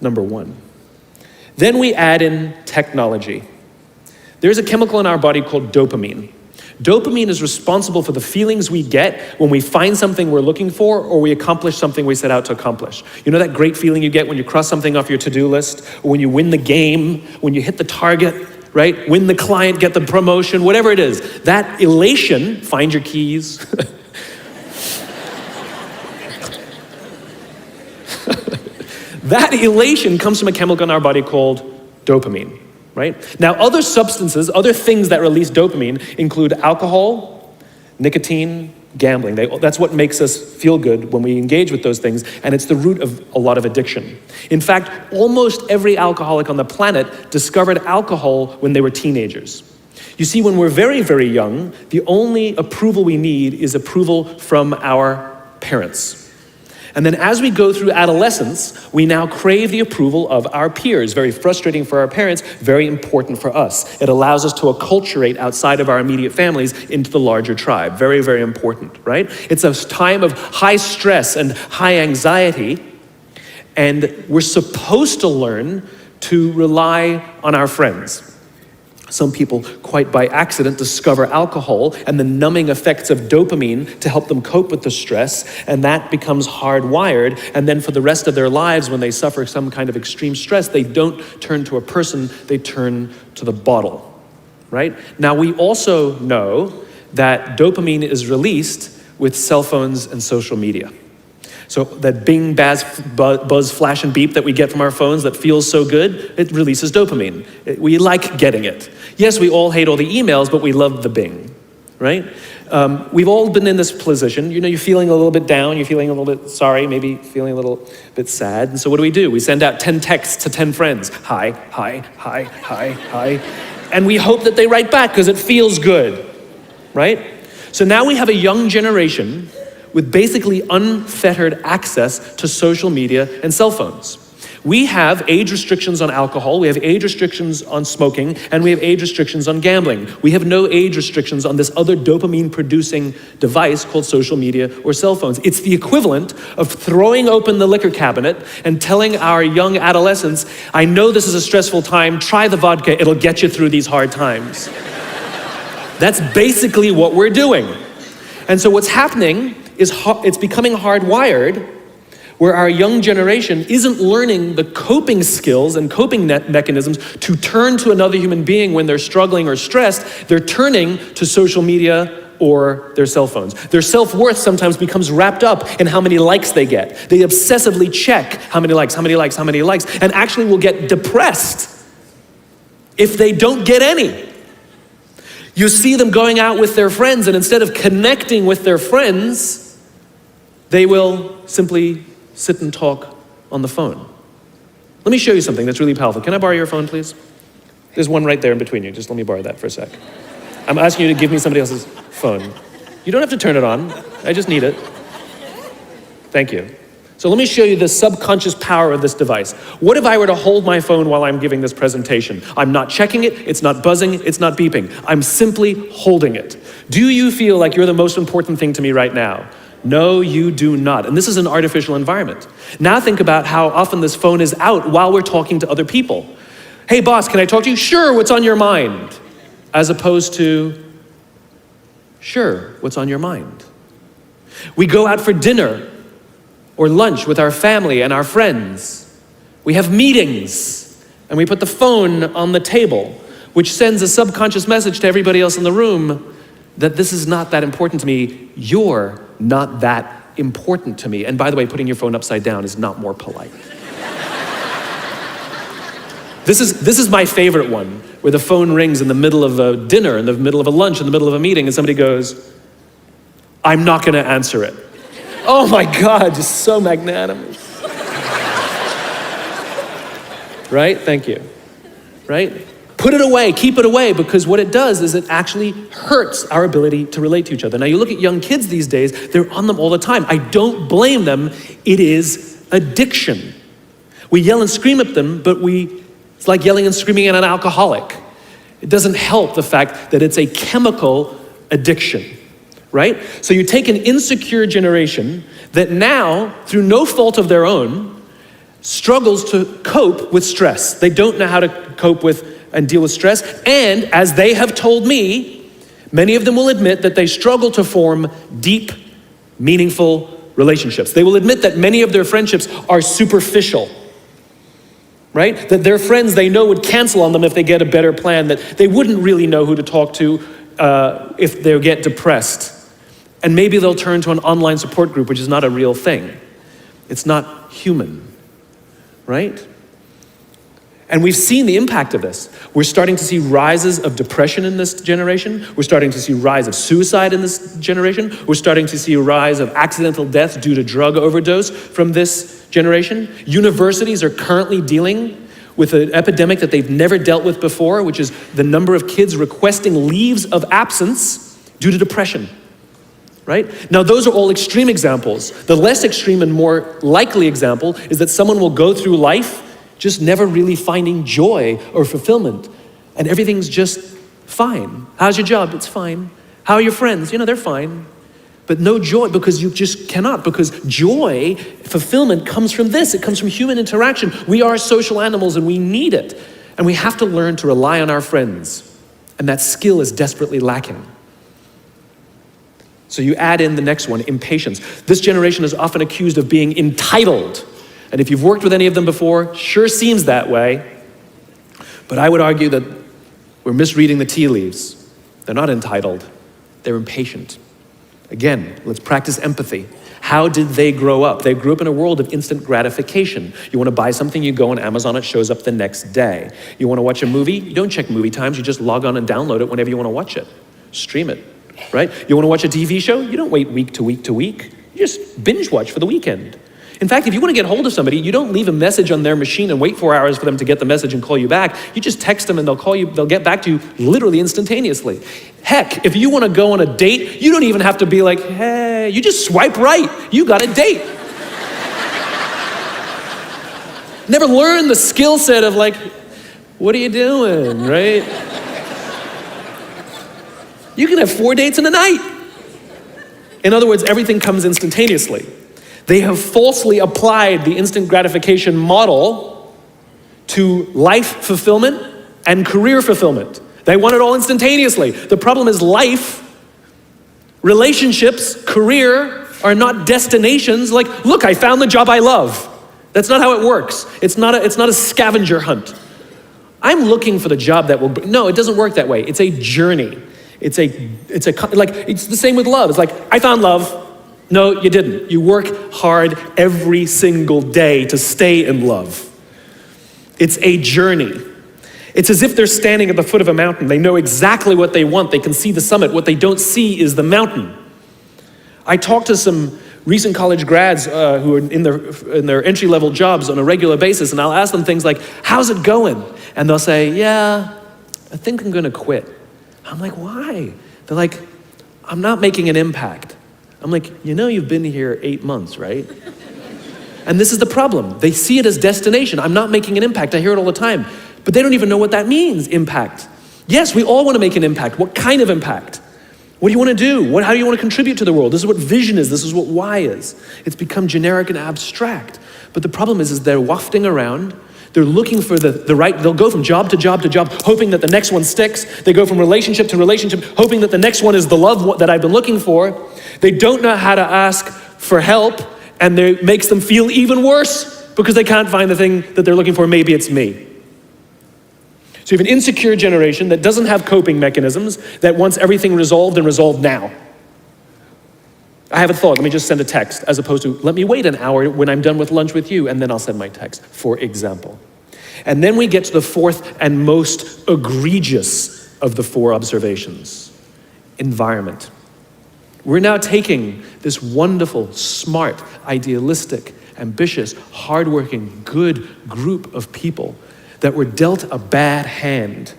number one. Then we add in technology. There's a chemical in our body called dopamine. Dopamine is responsible for the feelings we get when we find something we're looking for or we accomplish something we set out to accomplish. You know that great feeling you get when you cross something off your to-do list, or when you win the game, when you hit the target, right? Win the client, get the promotion, whatever it is. That elation, find your keys. That elation comes from a chemical in our body called dopamine. Right? Now, other substances, other things that release dopamine include alcohol, nicotine, gambling. That's what makes us feel good when we engage with those things, and it's the root of a lot of addiction. In fact, almost every alcoholic on the planet discovered alcohol when they were teenagers. You see, when we're very, very young, the only approval we need is approval from our parents. And then as we go through adolescence, we now crave the approval of our peers. Very frustrating for our parents, very important for us. It allows us to acculturate outside of our immediate families into the larger tribe. Very, very important, right? It's a time of high stress and high anxiety, and we're supposed to learn to rely on our friends. Some people, quite by accident, discover alcohol and the numbing effects of dopamine to help them cope with the stress, and that becomes hardwired, and then for the rest of their lives, when they suffer some kind of extreme stress, they don't turn to a person, they turn to the bottle, right? Now, we also know that dopamine is released with cell phones and social media. So that bing, buzz, flash, and beep that we get from our phones that feels so good, it releases dopamine. We like getting it. Yes, we all hate all the emails, but we love the bing, right? We've all been in this position. You know, you're feeling a little bit down, you're feeling a little bit sorry, maybe feeling a little bit sad. And so what do? We send out 10 texts to 10 friends. Hi, hi, hi, hi, hi. And we hope that they write back because it feels good, right? So now we have a young generation with basically unfettered access to social media and cell phones. We have age restrictions on alcohol, we have age restrictions on smoking, and we have age restrictions on gambling. We have no age restrictions on this other dopamine-producing device called social media or cell phones. It's the equivalent of throwing open the liquor cabinet and telling our young adolescents, I know this is a stressful time, try the vodka, it'll get you through these hard times. That's basically what we're doing. And so what's happening is it's becoming hardwired, where our young generation isn't learning the coping skills and coping mechanisms to turn to another human being when they're struggling or stressed. They're turning to social media or their cell phones. Their self-worth sometimes becomes wrapped up in how many likes they get. They obsessively check how many likes, and actually will get depressed if they don't get any. You see them going out with their friends, and instead of connecting with their friends, they will simply sit and talk on the phone. Let me show you something that's really powerful. Can I borrow your phone, please? There's one right there in between you. Just let me borrow that for a sec. I'm asking you to give me somebody else's phone. You don't have to turn it on. I just need it. Thank you. So let me show you the subconscious power of this device. What if I were to hold my phone while I'm giving this presentation? I'm not checking it, it's not buzzing, it's not beeping. I'm simply holding it. Do you feel like you're the most important thing to me right now? No, you do not. And this is an artificial environment. Now think about how often this phone is out while we're talking to other people. Hey boss, can I talk to you? Sure, what's on your mind? As opposed to, sure, what's on your mind? We go out for dinner or lunch with our family and our friends. We have meetings and we put the phone on the table, which sends a subconscious message to everybody else in the room that this is not that important to me. You're not that important to me. And by the way, putting your phone upside down is not more polite. This is my favorite one, where the phone rings in the middle of a dinner, in the middle of a lunch, in the middle of a meeting, and somebody goes, I'm not gonna answer it. Oh my God, just so magnanimous. Right? Thank you. Right? Put it away, keep it away, because what it does is it actually hurts our ability to relate to each other. Now you look at young kids these days, they're on them all the time. I don't blame them, it is addiction. We yell and scream at them, but it's like yelling and screaming at an alcoholic. It doesn't help the fact that it's a chemical addiction, right? So you take an insecure generation that now, through no fault of their own, struggles to cope with stress. They don't know how to cope with and deal with stress. And as they have told me, many of them will admit that they struggle to form deep, meaningful relationships. They will admit that many of their friendships are superficial, right? That their friends they know would cancel on them if they get a better plan, that they wouldn't really know who to talk to if they get depressed. And maybe they'll turn to an online support group, which is not a real thing. It's not human, right? And we've seen the impact of this. We're starting to see rises of depression in this generation. We're starting to see rise of suicide in this generation. We're starting to see a rise of accidental death due to drug overdose from this generation. Universities are currently dealing with an epidemic that they've never dealt with before, which is the number of kids requesting leaves of absence due to depression. Right? Now, those are all extreme examples. The less extreme and more likely example is that someone will go through life just never really finding joy or fulfillment, and everything's just fine. How's your job? It's fine. How are your friends? They're fine. But no joy, because you just cannot, because joy, fulfillment comes from this. It comes from human interaction. We are social animals and we need it. And we have to learn to rely on our friends. And that skill is desperately lacking. So you add in the next one, impatience. This generation is often accused of being entitled. And if you've worked with any of them before, sure seems that way. But I would argue that we're misreading the tea leaves. They're not entitled, they're impatient. Again, let's practice empathy. How did they grow up? They grew up in a world of instant gratification. You want to buy something, you go on Amazon, it shows up the next day. You want to watch a movie, you don't check movie times, you just log on and download it whenever you want to watch it. Stream it, right? You want to watch a TV show, you don't wait week to week to week. You just binge watch for the weekend. In fact, if you want to get hold of somebody, you don't leave a message on their machine and wait 4 hours for them to get the message and call you back. You just text them and they'll call you, they'll get back to you literally instantaneously. Heck, if you want to go on a date, you don't even have to be like, hey, you just swipe right. You got a date. Never learn the skill set of like, what are you doing, right? You can have 4 dates in a night. In other words, everything comes instantaneously. They have falsely applied the instant gratification model to life fulfillment and career fulfillment. They want it all instantaneously. The problem is life, relationships, career are not destinations. Like, look, I found the job I love. That's not how it works. It's not a scavenger hunt. I'm looking for the job that will, no, it doesn't work that way. It's a journey. It's the same with love. It's like, I found love. No, you didn't. You work hard every single day to stay in love. It's a journey. It's as if they're standing at the foot of a mountain. They know exactly what they want. They can see the summit. What they don't see is the mountain. I talked to some recent college grads who are in their entry-level jobs on a regular basis, and I'll ask them things like, how's it going? And they'll say, yeah, I think I'm gonna quit. I'm like, why? They're like, I'm not making an impact. I'm like, you've been here 8 months, right? And this is the problem. They see it as destination. I'm not making an impact. I hear it all the time. But they don't even know what that means, impact. Yes, we all want to make an impact. What kind of impact? What do you want to do? How do you want to contribute to the world? This is what vision is. This is what why is. It's become generic and abstract. But the problem is they're wafting around. They're looking for the right, they'll go from job to job to job, hoping that the next one sticks. They go from relationship to relationship, hoping that the next one is the love that I've been looking for. They don't know how to ask for help, and it makes them feel even worse because they can't find the thing that they're looking for. Maybe it's me. So you have an insecure generation that doesn't have coping mechanisms, that wants everything resolved and resolved now. I have a thought, let me just send a text, as opposed to, let me wait an hour when I'm done with lunch with you, and then I'll send my text, for example. And then we get to the fourth and most egregious of the 4 observations, environment. We're now taking this wonderful, smart, idealistic, ambitious, hardworking, good group of people that were dealt a bad hand,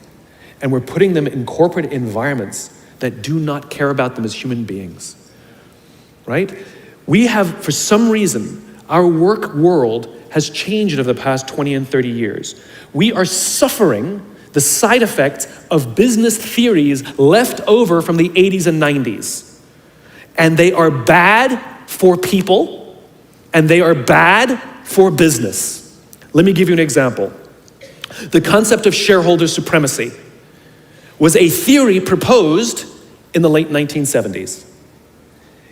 and we're putting them in corporate environments that do not care about them as human beings. Right? We have, for some reason, our work world has changed over the past 20 and 30 years. We are suffering the side effects of business theories left over from the 80s and 90s. And they are bad for people, and they are bad for business. Let me give you an example. The concept of shareholder supremacy was a theory proposed in the late 1970s.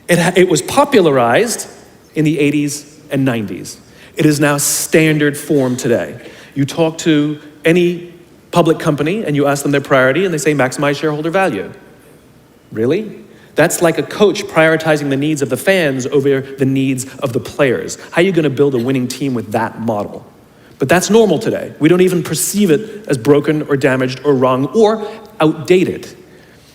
It was popularized in the 80s and 90s. It is now standard form today. You talk to any public company and you ask them their priority and they say maximize shareholder value. Really? That's like a coach prioritizing the needs of the fans over the needs of the players. How are you going to build a winning team with that model? But that's normal today. We don't even perceive it as broken or damaged or wrong or outdated.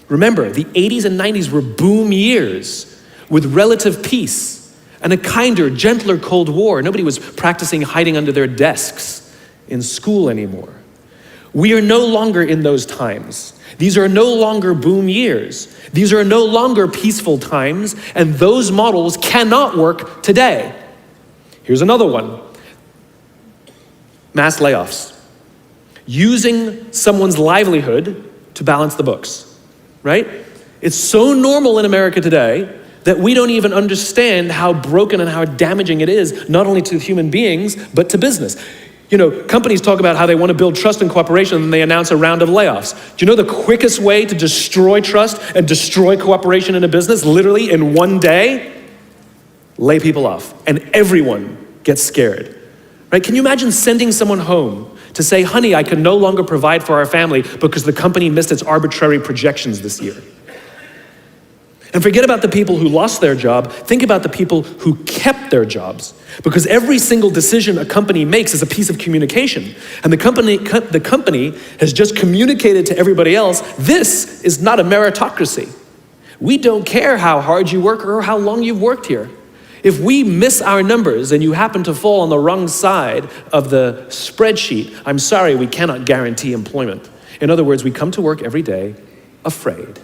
Remember, the 80s and 90s were boom years with relative peace and a kinder, gentler Cold War. Nobody was practicing hiding under their desks in school anymore. We are no longer in those times. These are no longer boom years. These are no longer peaceful times, and those models cannot work today. Here's another one. Mass layoffs. Using someone's livelihood to balance the books, right? It's so normal in America today that we don't even understand how broken and how damaging it is, not only to human beings, but to business. You know, companies talk about how they want to build trust and cooperation and they announce a round of layoffs. Do you know the quickest way to destroy trust and destroy cooperation in a business, literally in one day? Lay people off, and everyone gets scared. Right? Can you imagine sending someone home to say, honey, I can no longer provide for our family because the company missed its arbitrary projections this year? And forget about the people who lost their job. Think about the people who kept their jobs. Because every single decision a company makes is a piece of communication. And the company has just communicated to everybody else, this is not a meritocracy. We don't care how hard you work or how long you've worked here. If we miss our numbers and you happen to fall on the wrong side of the spreadsheet, I'm sorry, we cannot guarantee employment. In other words, we come to work every day afraid.